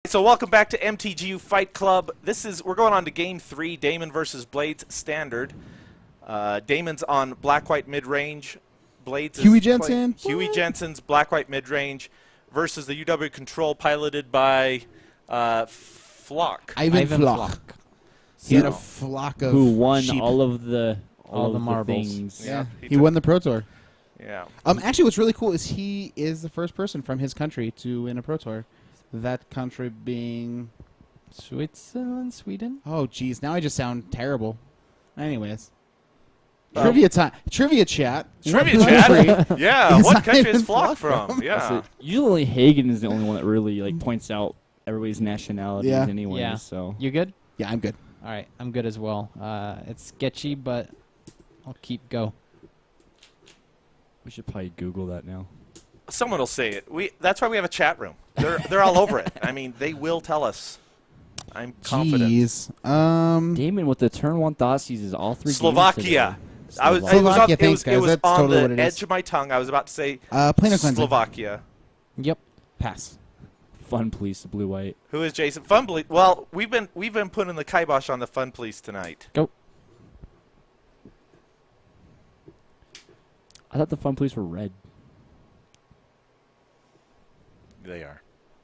So welcome back to MTGU Fight Club. We're going on to Game 3, Daemon versus Blades Standard. Daemon's on black-white mid-range. Blades is Huey Jensen. Huey Jensen's black-white mid-range versus the UW Control piloted by Flock. Ivan Flock. He had a So- flock of Who won sheep. all the marbles. things. Yeah, he he took- won the Pro Tour. Yeah. Actually, what's really cool is he is the first person from his country to win a Pro Tour. That country being, Switzerland, Sweden. oh geez, now I just sound terrible. Anyways, Um, trivia time, trivia chat. Trivia What chat? country Yeah, is what country Ivan is Flock Flock from? Yeah. So usually Hagen is the only one that really points out everybody's nationalities Yeah. anyway. Yeah. So You good? Yeah, I'm good. All right, I'm good as well. It's sketchy, but I'll keep go. we should probably Google that now. Someone will say it. That's why we have a chat room. They're all over it. I mean, they will tell us. I'm confident. Jeez. Damon with the turn one Thoughtsees is all three. Slovakia. Games I was, today. it was, on, Slovakia, it thanks, was, guys. it was That's on totally the what it is. edge of my tongue. I was about to say Planar cleansing. Slovakia. Yep. Pass. Fun police, the blue white. Who is Jason? Fun Police. Well, we've been putting the kibosh on the Fun Police tonight. Go. I thought the fun police were red. They are.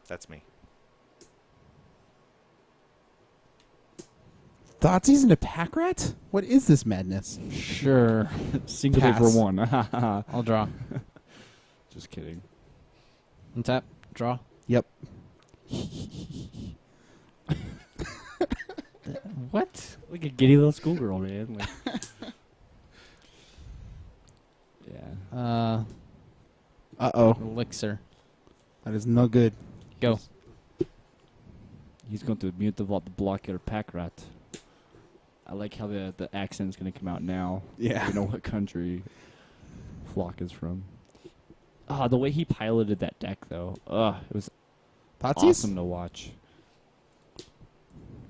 That's me. Thoughtseize into pack rat? What is this madness? Sure. Single Pass. for one. I'll draw. Just kidding. Untap. Draw. Yep. What? Like a giddy little schoolgirl, man. Like, yeah. Uh-oh. Elixir. That is no good. Go. He's going to mute the vault to block your pack rat. I like how the accent's going to come out now. Yeah. You know what country Flock is from. Ah, the way he piloted that deck, though. It was Thoughtseize? awesome to watch.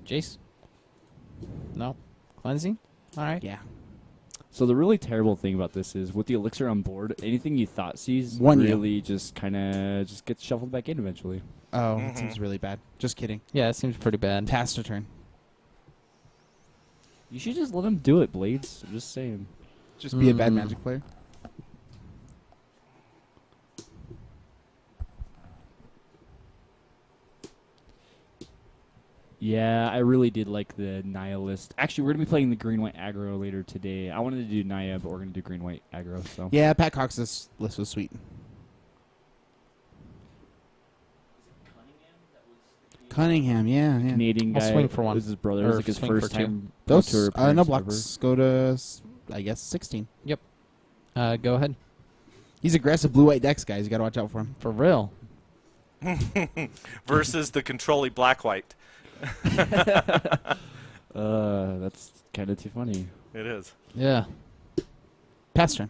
Jace. No. Cleansing. All right. Yeah. So the really terrible thing about this is, with the elixir on board, anything you thought sees One really just kind of just gets shuffled back in eventually. Oh, that seems really bad. Just kidding. Yeah, it seems pretty bad. Pass to turn. You should just let him do it, Blades. I'm just saying. Just be a bad Magic player. Yeah, I really did like the Nihilist. Actually, we're going to be playing the green-white aggro later today. I wanted to do Naya, but we're going to do green-white aggro. So Yeah, Pat Cox's list was sweet. Cunningham, yeah. Canadian I'll guy. swing for one. This is his brother. It Or was like his swing for first two. time. Those, tour no appearance blocks go to, I guess, 16. Go ahead. He's aggressive blue-white decks, guys. You got to watch out for him. For real. Versus the controlly black-white. That's kind of too funny. It is. Yeah. Pass turn.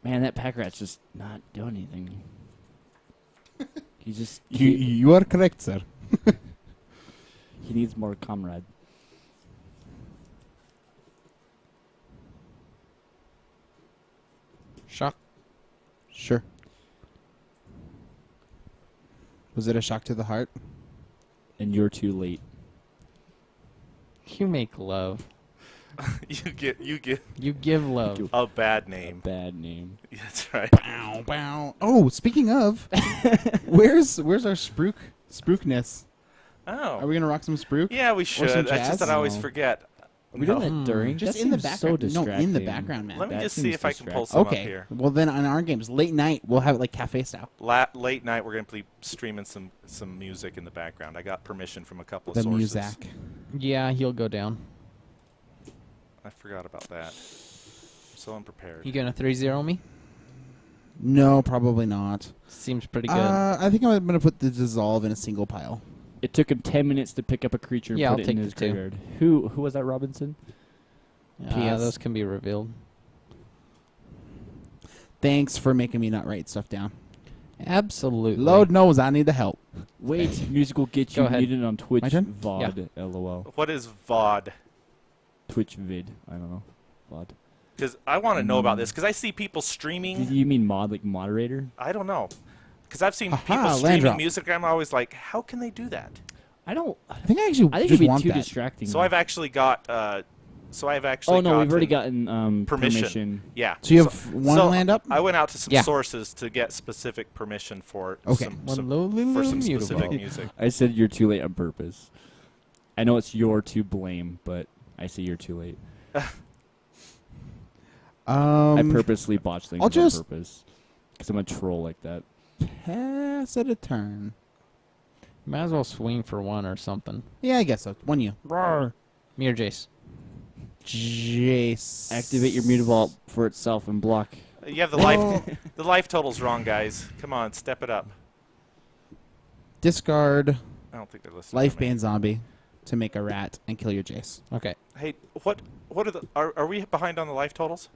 Man, that pack rat's just not doing anything. He just You are correct, sir. he needs more comrade. Shock. Sure. Was it a shock to the heart? And you're too late. You make love. You get You give love. a bad name. Bad name. That's right. Bow, bow. Oh, speaking of, where's our spruikness? Are Oh. we gonna rock some spruik? Yeah, we should. some It's just jazz? that I always No. forget. Are we doing No. that during? Just That in the seems so background. No, in the distracting. background, man. Let me That just see seems if I can pull distracting. some up Okay. here. Well, then on our games, late night, we'll have it like cafe style. Late night, we're going to be streaming some music in the background. I got permission from a couple of The sources. Muzak. Yeah, he'll go down. I forgot about that. I'm so unprepared. You gonna 3-0 me? No, probably not. Seems pretty good. I think I'm gonna put the dissolve in a single pile. It took him 10 minutes to pick up a creature and Yeah, put I'll it in take his the two. graveyard. Who was that, Robinson? Yeah, PS. those can be revealed. Thanks for making me not write stuff down. Absolutely. Lord knows I need the help. Wait, music will get Go you ahead. muted on Twitch My turn? VOD. LOL. What is VOD? Twitch vid. I don't know. VOD. Because I want to know about this. Because I see people streaming. Do you mean mod, like moderator? I don't know. Because I've seen Aha, people land streaming drop. music, and I'm always like, how can they do that? I don't. I think I actually I think just it'd be want too that. distracting. So I've actually got. Oh no, we've already gotten permission. Yeah. So you have one land up? I went out to some Yeah. sources to get specific permission for Okay. for some specific music. I said you're too late on purpose. I know it's your to blame, but I say you're too late. I purposely botch things I'll on just- purpose because I'm a troll like that. Pass it a turn. Might as well swing for one or something. Yeah, I guess so. One you. Me or Jace? Jace. Activate your mute vault for itself and block. You have the life total's wrong, guys. Come on, step it up. Discard I don't think they're listening. life to me. band zombie to make a rat and kill your Jace. Okay. Hey, what are we behind on the life totals?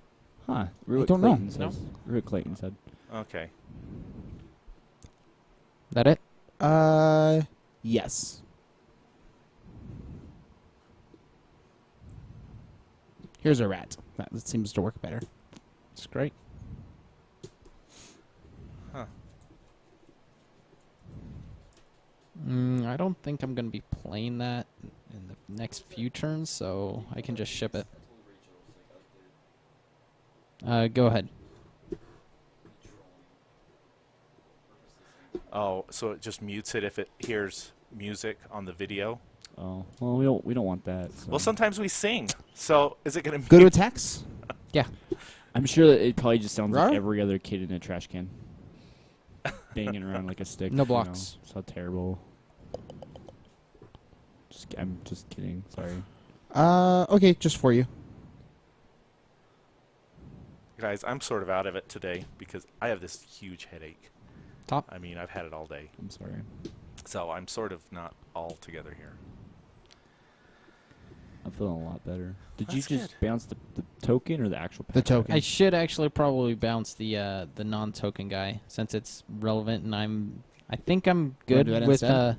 Huh? Ruick don't know. Clayton says. Ruick Clayton said. Okay. That it? Yes. Here's a rat. That seems to work better. It's great. Huh. I don't think I'm going to be playing that in the next few turns, so I can just ship it. Go ahead. Oh, so it just mutes it if it hears music on the video. Oh well, we don't want that. So. Well, sometimes we sing. So is it going to Go to attacks. Yeah. I'm sure that it probably just sounds like Rar? every other kid in a trash can, banging around like a stick. No you know. blocks. So terrible. I'm just kidding. Sorry. Okay, just for you. Guys, I'm sort of out of it today because I have this huge headache. Top. I mean, I've had it all day. I'm sorry. So I'm sort of not all together here. I'm feeling a lot better. Did That's you just good. bounce the token or the actual The pack? token. I should actually probably bounce the non-token guy since it's relevant, and I think I'm good do that with instead?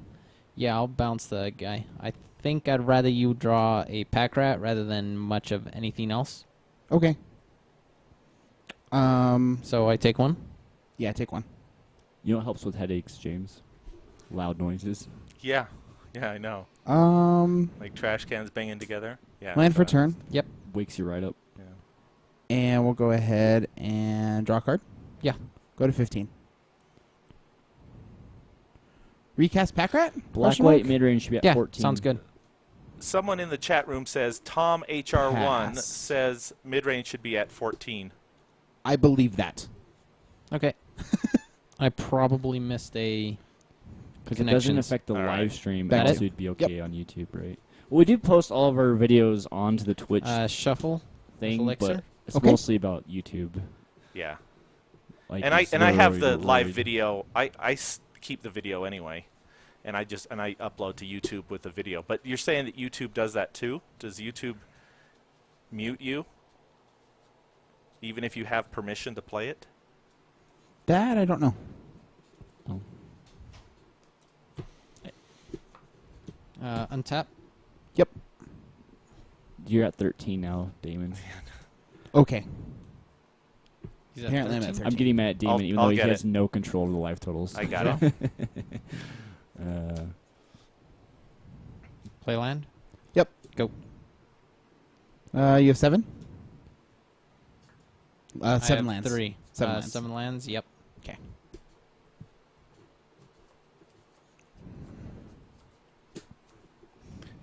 yeah, I'll bounce the guy. I think I'd rather you draw a pack rat rather than much of anything else. Okay. So I take one. Yeah, take one. You know what helps with headaches, James? Loud noises. Yeah. Yeah, I know. Land Like trash cans banging together. Yeah. for turn, Yep. Wakes you right up. Yeah. and we'll go ahead and draw a card. Yeah. Go to 15. Recast pack rat? Black Question white mark? mid range should be at Yeah. 14. Sounds good. Someone in the chat room says Tom HR1 Pass. says mid-range should be at 14. I believe that. Okay. I probably missed a. Because it doesn't Connections. affect the All live right. stream. Back And to also, it'd be okay on YouTube, right? Well, we do post all of our videos onto the Twitch Shuffle. Uh, thing, Elixir? but it's Okay. mostly about YouTube. Yeah. Like And I it's have the literally live void. video. I keep the video anyway. And I upload to YouTube with the video. But you're saying that YouTube does that too? Does YouTube mute you even if you have permission to play it? That I don't know. Oh. Untap. Yep. You're at 13 now, Daemon. Okay. He's at Apparently I'm at 13. 13. I'm getting mad at Daemon, even I'll though he get has it. no control over the live totals. I got it. Play land. Yep. Go. You have 7? I 7 have lands. 3. 7 lands. 7 lands. Yep. Okay.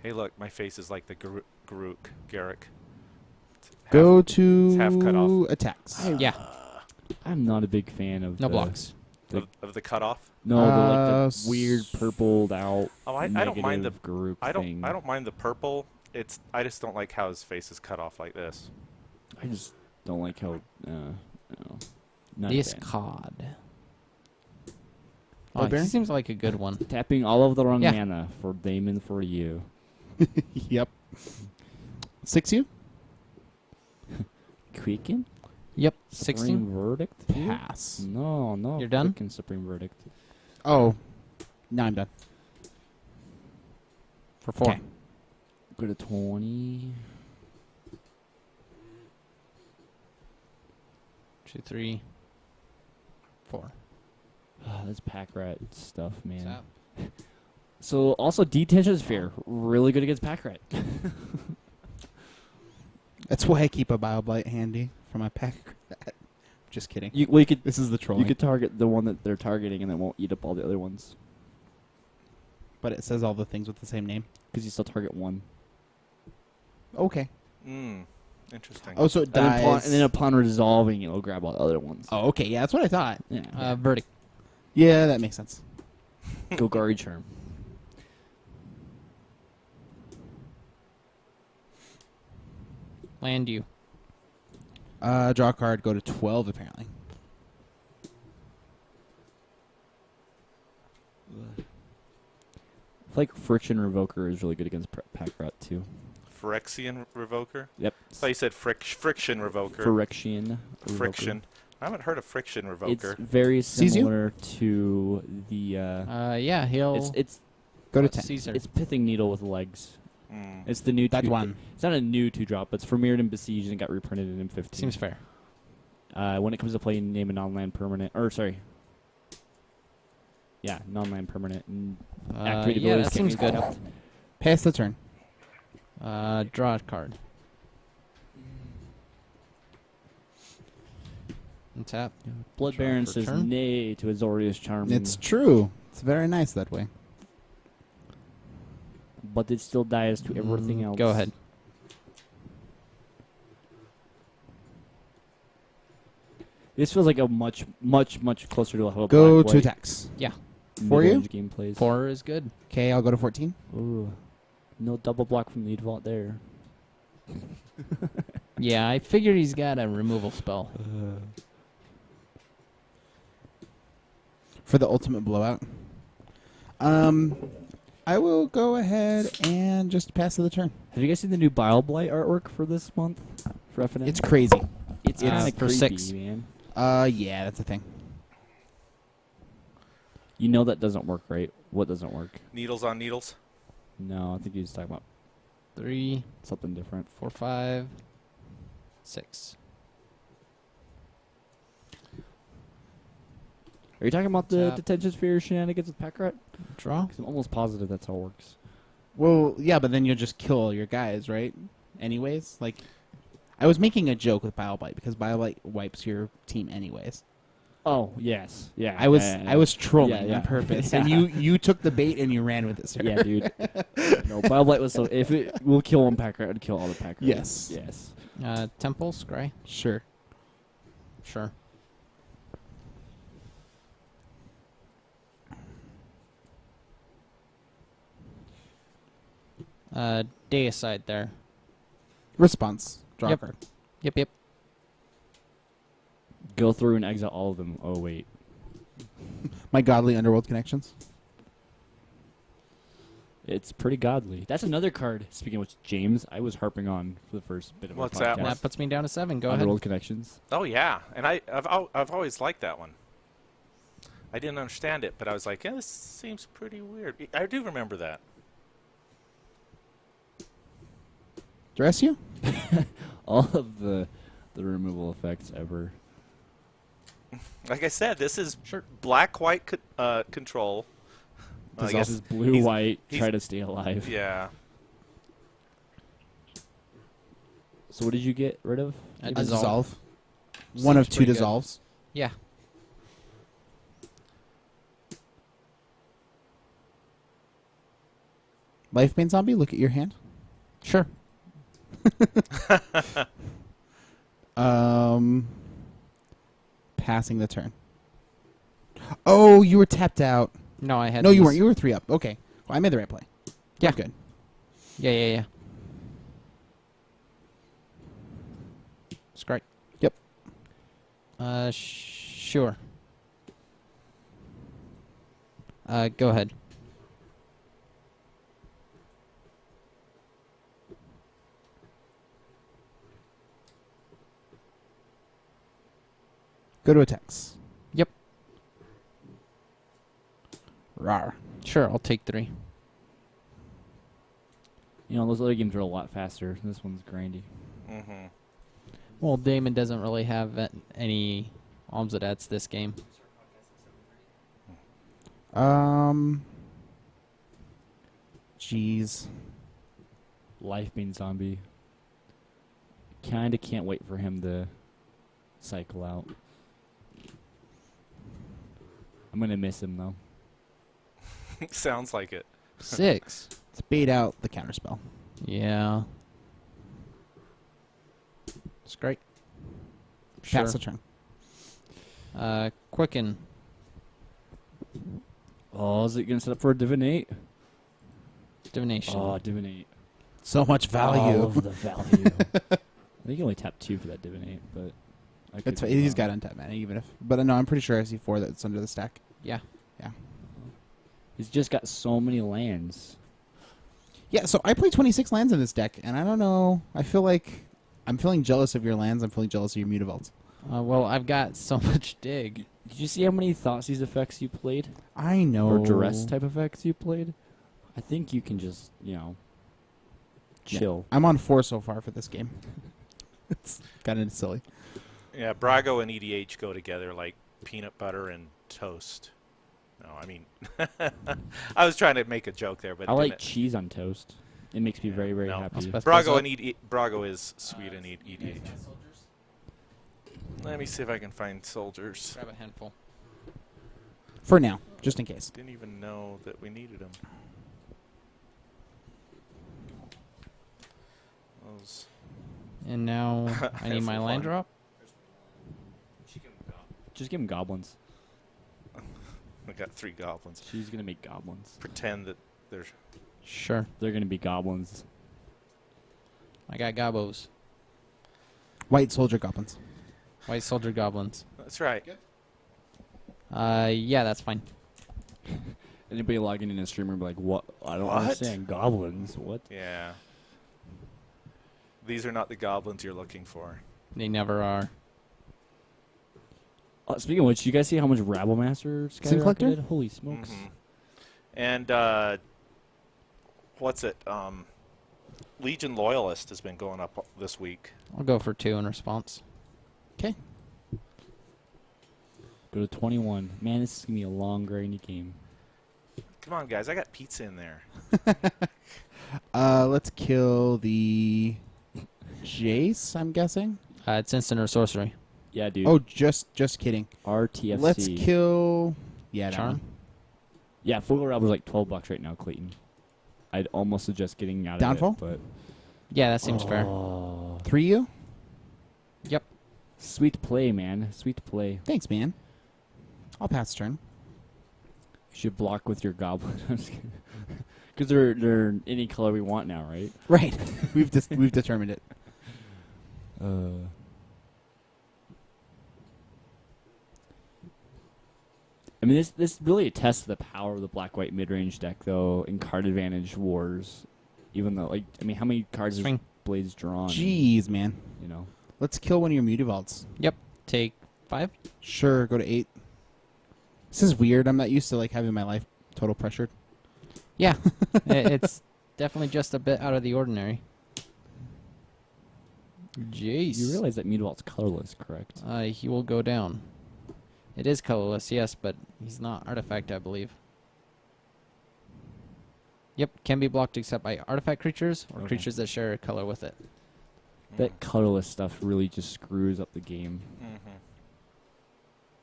Hey, look, my face is like the Garrick. Go to it's half cut off. attacks. Yeah. I'm not a big fan of No the, blocks. Of the cutoff. No, the, like Uh, the weird purpled out. Oh, I don't mind the group I thing. don't mind the purple. I just don't like how his face is cut off like this. I just don't like how. No, not This a fan. card. Oh, Barbarian? he seems like a good one. Tapping all of the wrong Yeah. mana for Daemon for you. Yep. 6 you? Quicken? Yep. Supreme 16. Verdict? Pass. No, no. You're done? Quicken Supreme Verdict. Oh. No, I'm done. For 4. Okay. Go to 20. 2, 3, 4. That's pack rat stuff, man. Tap. So also detention sphere, really good against pack rat. That's why I keep a BioBlight handy for my pack. Just kidding. You could This is the trolling. you could target the one that they're targeting, and it won't eat up all the other ones But it says all the things with the same name. because you still target one. Okay. Interesting. Oh, so it dies. And then upon resolving, it'll grab all the other ones. Oh, okay. Yeah, that's what I thought. Yeah. Verdict. Yeah, that makes sense. Golgari Charm. Land you. Draw a card. Go to 12, apparently. I feel like Friction Revoker is really good against pack rat too. Phyrexian Revoker? Yep. I thought you said Friction Revoker. Friction. Friction. I haven't heard of Friction Revoker. It's very Sees you? similar to the. Yeah, he'll. It's Go to 10. Caesar. it's Pithing Needle with legs. Mm. It's the new That two. one. It's not a new 2-drop, but it's for Mirrored and Besieged and got reprinted in M15. Seems fair. When it comes to playing, name a non-land permanent. Or sorry. Yeah, non-land permanent. And activated Yeah, abilities that can't seems be good. tapped. Pass the turn. Draw a card. And tap. Blood Draw Baron for says turn. nay to Azorius Charm. It's true. It's very nice that way. But it still dies to everything else. Go ahead. This feels like a much closer to how a Go black to white attacks. Yeah. For you? mid-range game plays. 4 is good. Okay, I'll go to 14. Ooh. No double block from Lead Vault there. Yeah, I figured he's got a removal spell. For the ultimate blowout. I will go ahead and just pass to the turn. Have you guys seen the new Bile Blight artwork for this month? For FNM? It's crazy. It's kind of for creepy, 6. man. Yeah, that's a thing. You know that doesn't work, right? What doesn't work? Needles on needles. No, I think he was talking about 3, something different. 4, 5, 6. Are you talking about the Tap. detention sphere shenanigans with pack rat? Draw. 'Cause I'm almost positive that's how it works. Well, yeah, but then you'll just kill all your guys, right? Anyways, like, I was making a joke with BioBlight because BioBlight wipes your team anyways. Oh yes, yeah. I was trolling Yeah. on purpose, Yeah. and you took the bait and you ran with it, sir. Yeah, dude. No, Bile Blight was so. If it will kill one pack rat, it'd kill all the pack rats. Yes. Yes. Temple, Scry. Sure. Sure. Deicide there. Response. Draw a Yep. card. Yep. Go through and exit all of them. Oh wait. My godly underworld connections. It's pretty godly. That's another card. Speaking of which, James, I was harping on for the first bit of What's our that podcast. one? That puts me down to 7. Go Underworld ahead. Connections. Oh yeah, and I've always liked that one. I didn't understand it, but I was like, yeah, this seems pretty weird. I do remember that. Dress you? All of the removal effects ever. Like I said, this is black-white control. I This guess is blue, he's- white, he's- try to stay alive. Yeah. So what did you get rid of? A A dissolve. dissolve. One of Seems 2 pretty good. dissolves. Yeah. Life Bane Zombie, look at your hand. Sure. Passing the turn. Oh, you were tapped out. No, I had. No, you these. weren't. You were 3 up. Okay. Well, I made the right play. Yeah. Good. Yeah. Scry. Yep. Sure. Go ahead. Go to attacks. Yep. Rawr. Sure, I'll take 3. You know, those other games are a lot faster. This one's grindy. Mm-hmm. Well, Daemon doesn't really have any Almzadats this game. Jeez. Life being zombie. Kinda can't wait for him to cycle out. I'm gonna miss him though. Sounds like it. 6. Let's bait out the counterspell. Yeah. It's great. Sure. Pass the turn. Quicken. Oh, is it gonna set up for a divinate? Divination. Oh, divinate. So much value. All of the value. I think you only tap 2 for that divinate, but I could It's, be he's wrong. got untapped mana, even if. But no, I'm pretty sure I see 4 that's under the stack. Yeah. He's just got so many lands. Yeah, so I play 26 lands in this deck, and I don't know. I feel like I'm feeling jealous of your lands. I'm feeling jealous of your Mutavaults. Well, I've got so much dig. Did you see how many Thoughtseize effects you played? I know. Or duress type effects you played? I think you can just, chill. I'm on 4 so far for this game. It's kind of silly. Yeah, Brago and EDH go together like peanut butter and toast. No, I mean, I was trying to make a joke there, but I like didn't. cheese on toast. It makes me very, very No. happy. Spec- Brago What's and Brago is sweet and EDH. Let me see if I can find soldiers. Grab a handful. For now, just in case. Didn't even know that we needed them. Those. And now I need my For land fun. drop. Just give him goblins. I got 3 goblins. She's going to make goblins. Pretend that there's. Sure. They're going to be goblins. I got gobos. White soldier goblins. White soldier goblins. That's right. Yeah, that's fine. Anybody logging in a streamer be like, what? I don't What? understand. Goblins? What? Yeah. These are not the goblins you're looking for. They never are. Speaking of which, you guys see how much Rabblemaster Sin Collector? skyrocketed? Holy smokes. Mhm. And what's it? Legion Loyalist has been going up this week. I'll go for 2 in response. Okay. Go to 21. Man, this is going to be a long, grindy game. Come on, guys! I got pizza in there. Let's kill the Jace, I'm guessing. It's instant or sorcery. Yeah, dude. Oh, just kidding. RTFC. Let's kill... Yeah, that Charm. one. Yeah, Fogle Rabble's like $12 right now, Clayton. I'd almost suggest getting out of Downfall? it, but... Yeah, that seems fair. Oh. 3U? Yep. Sweet play, man. Sweet play. Thanks, man. I'll pass turn. You should block with your goblin. Because they're any color we want now, right? Right. we've determined it. I mean, this really attests to the power of the black-white mid-range deck, though, in card advantage wars. Even though, how many cards is Swing. Blades drawn? Jeez, man. You know. Let's kill one of your Mutavaults. Yep. Take 5. Sure, go to 8. This is weird. I'm not used to having my life total pressured. Yeah. It's definitely just a bit out of the ordinary. Jeez. You realize that Mutavault's colorless, correct? He will go down. It is colorless, yes, but he's not artifact, I believe. Yep, can be blocked except by artifact creatures or Okay. creatures that share a color with it. That colorless stuff really just screws up the game.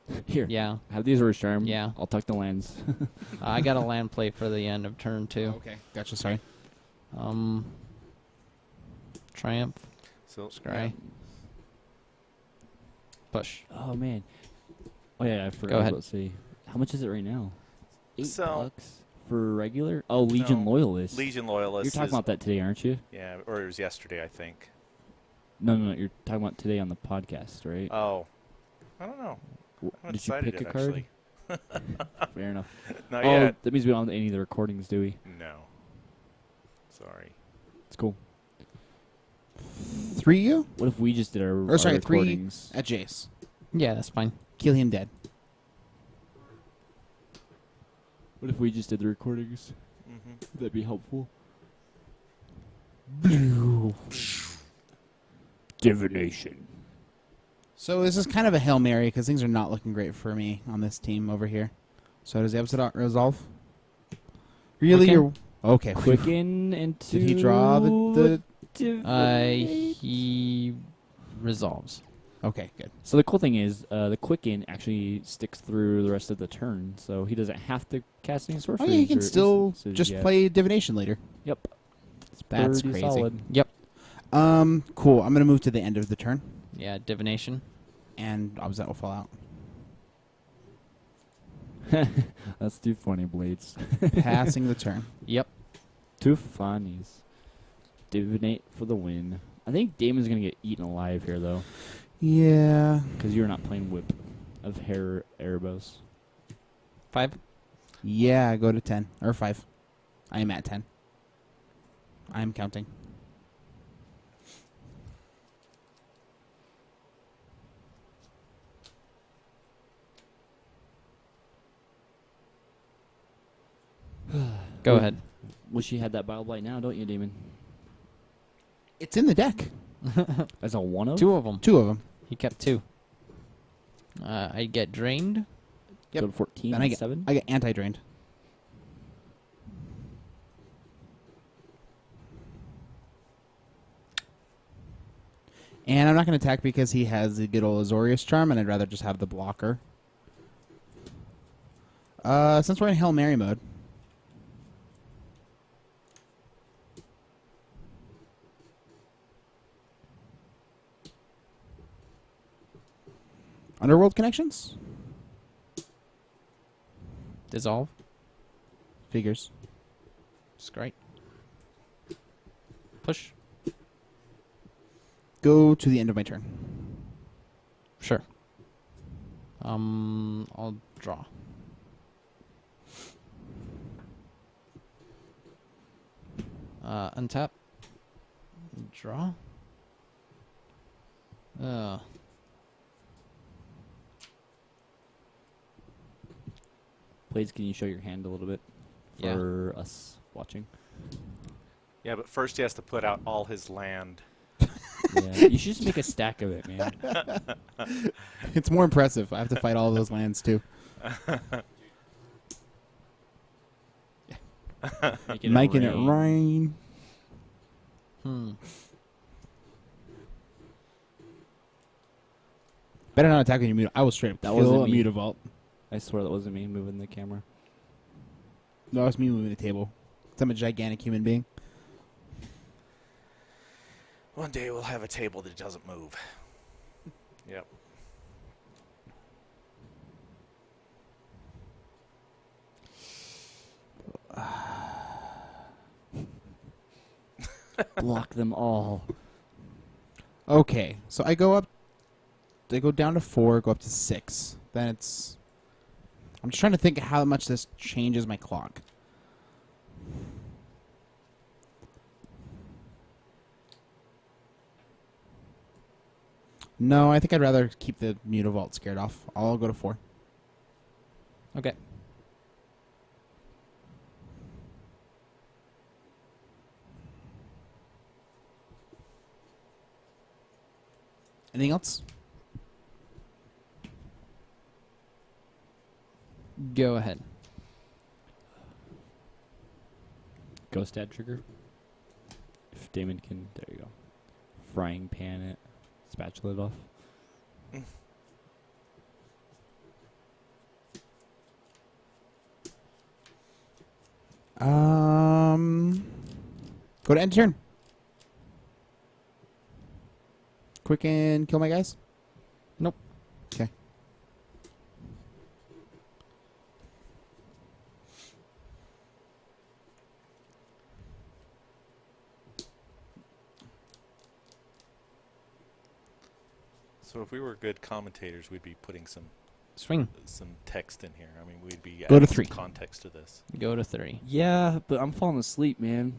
Mm-hmm. Here. Yeah. Have these or charm. Yeah. I'll tuck the lands. I got a land play for the end of turn 2. Okay. Gotcha, sorry. Triumph. So Scry. Push. Oh, man. Oh, yeah, I forgot. Go ahead. Let's see. How much is it right now? $8 So- for regular? Oh, Legion No. Loyalist. Legion Loyalist. You're talking is- about that today, aren't you? Yeah, or it was yesterday, I think. No. You're talking about today on the podcast, right? Oh, I don't know. I haven't Did you decided pick it, a card? actually. Fair enough. Not Oh, yet. that means we don't have any of the recordings, do we? No. Sorry. It's cool. 3U? What if we just did our, Or sorry, our 3 recordings? at Jace. Yeah, that's fine. Kill him dead. What if we just did the recordings? Mm-hmm. Would that be helpful? Divination. So this is kind of a Hail Mary because things are not looking great for me on this team over here. So does the episode resolve? Really? Quicken? You're okay. Quicken into. Did he draw the? He resolves. Okay, good. So the cool thing is, the Quicken actually sticks through the rest of the turn, so he doesn't have to cast any Oh sorceries. yeah, you can or still instances just yet. play divination later. Yep. It's That's pretty crazy. solid. Yep. Cool. I'm gonna move to the end of the turn, Yeah, divination. and Obstinate will fall out. That's too funny, Blades. Passing the turn. Yep. Too funnies. Divinate for the win. I think Damon's gonna get eaten alive here, though, Yeah. because you're not playing Whip of Erebos. 5. Yeah, go to 10 or 5. I am at 10. I am counting. Go ahead. Wish you had that Bile Blight now, don't you, Damon? It's in the deck. As a one of? 2 of them. 2 of them. He kept 2. I get drained. Yep. Go to 14 And and 7? I get anti-drained. And I'm not going to attack because he has the good old Azorius Charm, and I'd rather just have the blocker. Since we're in Hail Mary mode. Underworld connections? Dissolve. Figures. Scrape. Push. Go to the end of my turn. Sure. I'll draw. Untap. Draw. Blades, can you show your hand a little bit Yeah. for us watching? Yeah, but first he has to put out all his land. Yeah, you should just make a stack of it, man. It's more impressive. I have to fight all those lands too. Making it rain. Better not attack when you mute. I will straight up That kill wasn't a me. Mutavault. I swear that wasn't me moving the camera. No, it's me moving the table. 'Cause I'm a gigantic human being. One day we'll have a table that doesn't move. Yep. Block them all. Okay, so I go down to 4, go up to 6. Then it's... I'm just trying to think of how much this changes my clock. No, I think I'd rather keep the Mutavault scared off. I'll go to 4. Okay. Anything else? Go ahead. Ghost Dad trigger. If Damon can, there you go. Frying pan it. Spatula it off. Go to end turn. Quick and kill my guys. Nope. Okay. So if we were good commentators, we'd be putting some Swing. text in here. I mean, we'd be Go to adding some 3. context to this. Go to 3. Yeah, but I'm falling asleep, man.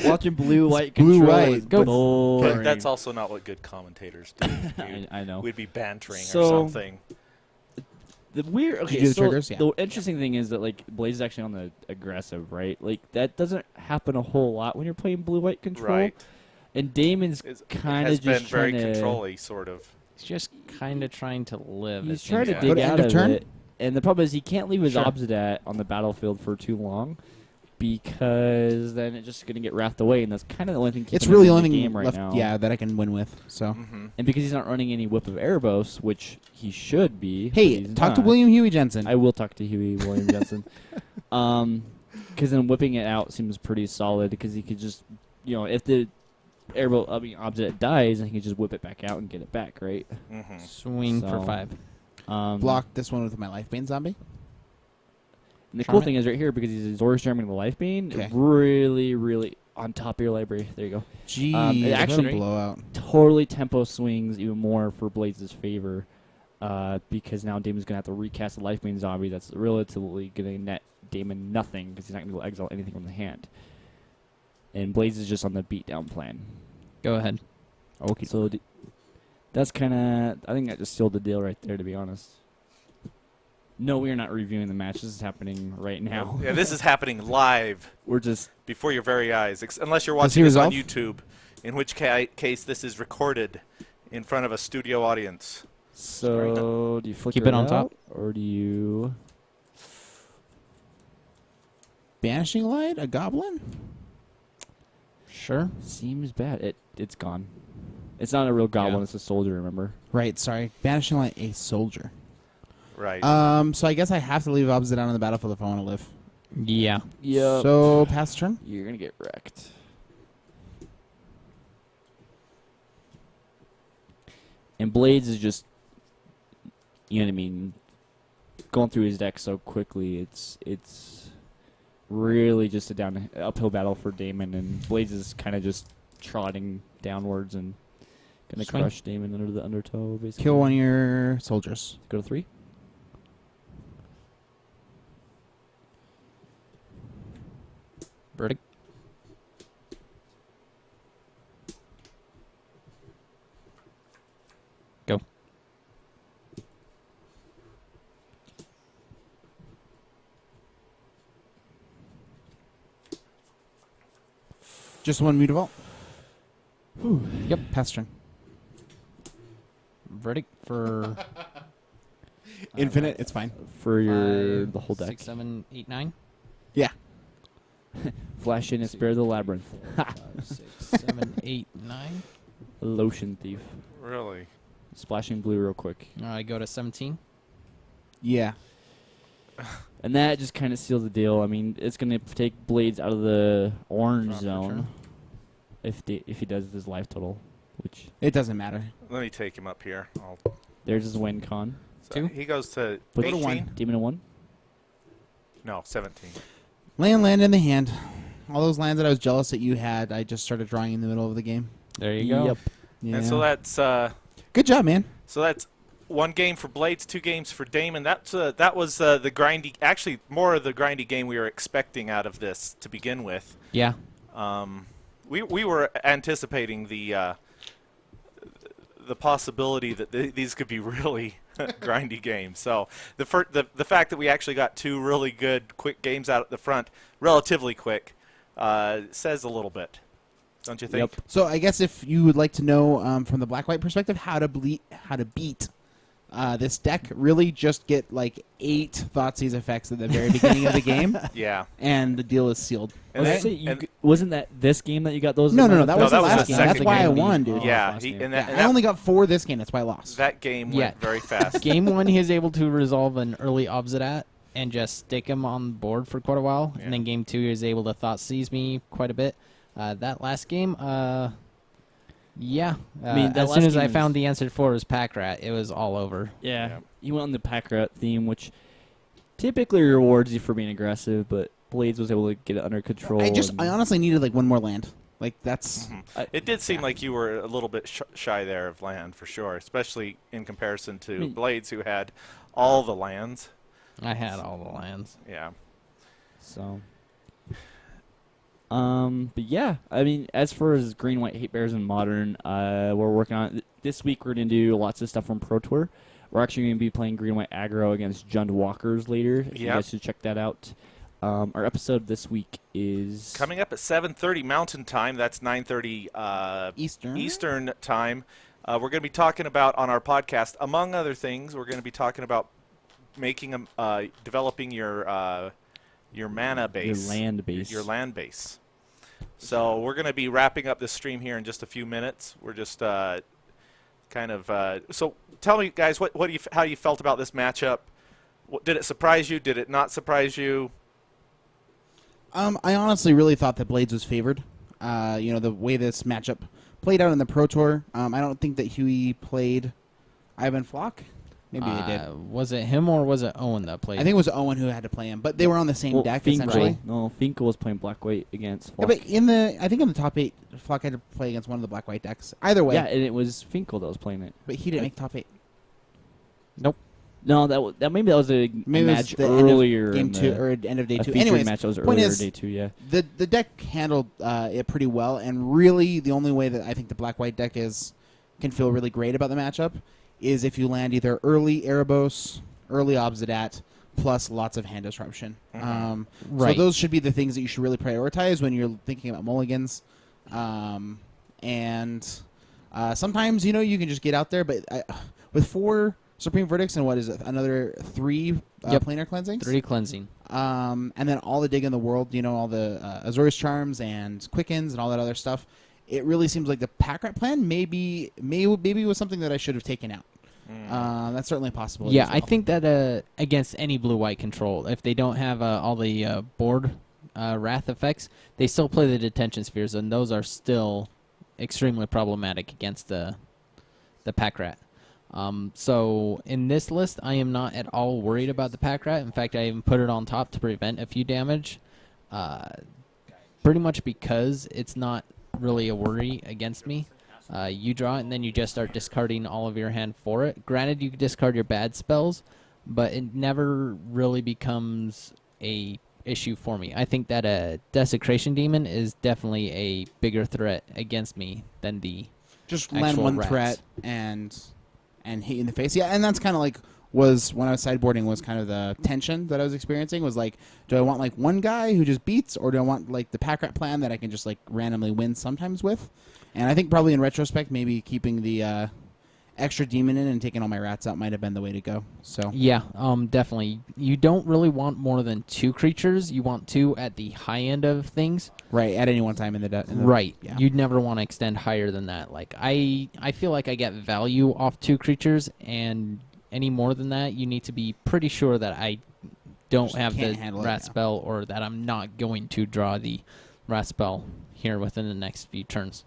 Watching blue white Blue control white, is go- boring. But that's also not what good commentators do. I know. We'd be bantering So- or something. The weird. Did you Okay, do the so triggers? Yeah. the interesting thing is that like Blaze is actually on the aggressive, right? Like that doesn't happen a whole lot when you're playing blue white control. Right. And Damon's kind has of been just very trying to. control-y, sort of. He's just kind of trying to live. He's it trying to seems dig Go to out end of of turn? it. And the problem is he can't leave his Sure. Obsidat on the battlefield for too long because then it's just going to get wrathed away, and that's kind of the only thing keeping It's really the him only in the thing game right left, now. yeah, that I can win with. So, And because he's not running any Whip of Erebos, which he should be. but hey, he's talk to not. William Huey Jensen. I will talk to Huey William Jensen. Because then whipping it out seems pretty solid because he could just, if the Obsidat dies, then he can just whip it back out and get it back, right? Swing for So, 5. Block this one with my Life Bane zombie. And the Charm cool it. thing is right here, because he's Zorus jamming the Life Bane, Okay. really, really on top of your library. There you go. Jeez, it actually- what a blowout. Totally tempo swings even more for Blades' favor because now Damon's going to have to recast the Life Bane zombie that's relatively going to net Daemon nothing because he's not going to be able to exile anything from the hand. And Blades is just on the beatdown plan. Go ahead. Okay. So that's kind of, I think that just sealed the deal right there, to be honest. No, we are not reviewing the match. This is happening right now. Yeah, this is happening live We're just, before your very eyes, unless you're Does he watching this on resolve? YouTube, in which case this is recorded in front of a studio audience. so do you flicker Keep it on top? out, or do you... Banishing Light, a goblin? Sure. Seems bad. It's gone. It's not a real goblin. Yeah. It's a soldier, remember? Right, sorry. Banishing Light, a soldier. Right. So I guess I have to leave Obsidian on the battlefield if I want to live. Yeah. Yeah. So, pass turn? You're going to get wrecked. And Blades is just, you know what I mean, going through his deck so quickly. It's really just a uphill battle for Daemon, and Blades is kind of just trotting downwards and going to Swing. crush Daemon under the undertow, basically. Kill one of your soldiers. Go to 3. Verdict. Go. Just one Mutavault? Yep. Pass turn. Verdict for Infinite, it's fine. For your five, the whole deck. 6, 7, 8, 9. Yeah. Flash in and spare the labyrinth. 5, 6, 7, 8, 9. Lotion thief. Really? Splashing blue real quick. I go to 17. Yeah. And that just kind of seals the deal. I mean, it's going to take Blades out of the orange Drop zone return. if he does his life total, which It doesn't matter. Let me take him up here. there's his win con. Two? He goes to Put 18? one. Demon a 1. No, 17. Land in the hand. All those lands that I was jealous that you had, I just started drawing in the middle of the game. There you go. Yep. Yeah. And so Good job, man. that's one game for Blades, 2 games for Daemon. That was the grindy, actually more of the grindy game we were expecting out of this to begin with. Yeah. We were anticipating the possibility that these could be really grindy games. So the fact that we actually got 2 really good quick games out at the front, relatively quick, says a little bit, don't you think? Yep. So I guess if you would like to know from the black-white perspective how to beat this deck, really just get like 8 Thoughtseize effects at the very beginning of the game, Yeah. and the deal is sealed. I was And gonna say, and- wasn't that this game that you got those? No, that No, was that the was last the game. That's second why I game. won, dude. Yeah, last he, game. and Yeah, that, I only got 4 this game. That's why I lost. that game Yeah. went very fast. Game 1, he was able to resolve an early Obsidat and just stick him on board for quite a while. Yeah. And then game 2, he was able to Thoughtseize me quite a bit. That last game, yeah. I mean, that as last soon as game I is- found the answer for his pack rat, it was all over. Yeah. Yeah. You went on the pack rat theme, which typically rewards you for being aggressive, but Blades was able to get it under control. and- I honestly needed like one more land. Like that's It did seem like you were a little bit shy there of land, for sure, especially in comparison to I mean- Blades, who had all the lands. I had all the lands. Yeah. So, but yeah, I mean, as far as green, white, hate bears, and modern, we're working on this week. We're gonna do lots of stuff from Pro Tour. We're actually gonna be playing green, white aggro against Jund Walkers later. You Yep. guys should check that out. Our episode this week is Coming up at 7:30 Mountain Time. That's 9:30 Eastern. Eastern Time. We're going to be talking about on our podcast, among other things, we're going to be talking about making developing your mana base, Your land base. your land base. So we're going to be wrapping up this stream here in just a few minutes. We're just kind of so tell me, guys, how you felt about this matchup. Did it surprise you? Did it not surprise you? I honestly really thought that Blades was favored. The way this matchup played out in the Pro Tour. I don't think that Huey played Ivan Flock. Maybe they did. Was it him or was it Owen that played? I think it was Owen who had to play him, but they were on the same deck Finkel, essentially. No, Finkel was playing black-white against Yeah, Flock. but I think in the top 8, Flock had to play against one of the black-white decks. Either way, Yeah, and it was Finkel that was playing it. but he didn't make top 8. No, maybe that was a Maybe match it was the earlier end of game in 2 or end of day a 2. featured Anyways, match that was point earlier is, day 2. Yeah, the deck handled it pretty well, and really the only way that I think the black-white deck can feel really great about the matchup is if you land either early Erebos, early Obsidat, plus lots of hand disruption. Mm-hmm. So Right. those should be the things that you should really prioritize when you're thinking about mulligans. Sometimes, you can just get out there, but with 4 Supreme Verdicts and what is it, another 3 Yep. planar cleansings? 3 cleansing. And then all the dig in the world, all the Azorius Charms and Quickens and all that other stuff. It really seems like the pack rat plan maybe was something that I should have taken out. That's certainly possible. Yeah, I think that against any blue-white control, if they don't have all the board wrath effects, they still play the detention spheres, and those are still extremely problematic against the pack rat. So in this list, I am not at all worried about the pack rat. In fact, I even put it on top to prevent a few damage, pretty much because it's not really a worry against me. You draw it, and then you just start discarding all of your hand for it. Granted, you can discard your bad spells, but it never really becomes a issue for me. I think that a Desecration Demon is definitely a bigger threat against me than the just land actual one rats. threat and hit you in the face. Yeah, and that's kind of like was when I was sideboarding was kind of the tension that I was experiencing was like, do I want like one guy who just beats, or do I want like the pack rat plan that I can just like randomly win sometimes with? And I think probably in retrospect, maybe keeping the extra demon in and taking all my rats out might have been the way to go. So Yeah, definitely. You don't really want more than 2 creatures. You want 2 at the high end of things. right at any one time in the Right. Yeah. You'd never want to extend higher than that. Like I feel like I get value off 2 creatures, and any more than that, you need to be pretty sure that I don't Just have the can't handle it, rat yeah. spell, or that I'm not going to draw the rat spell here within the next few turns.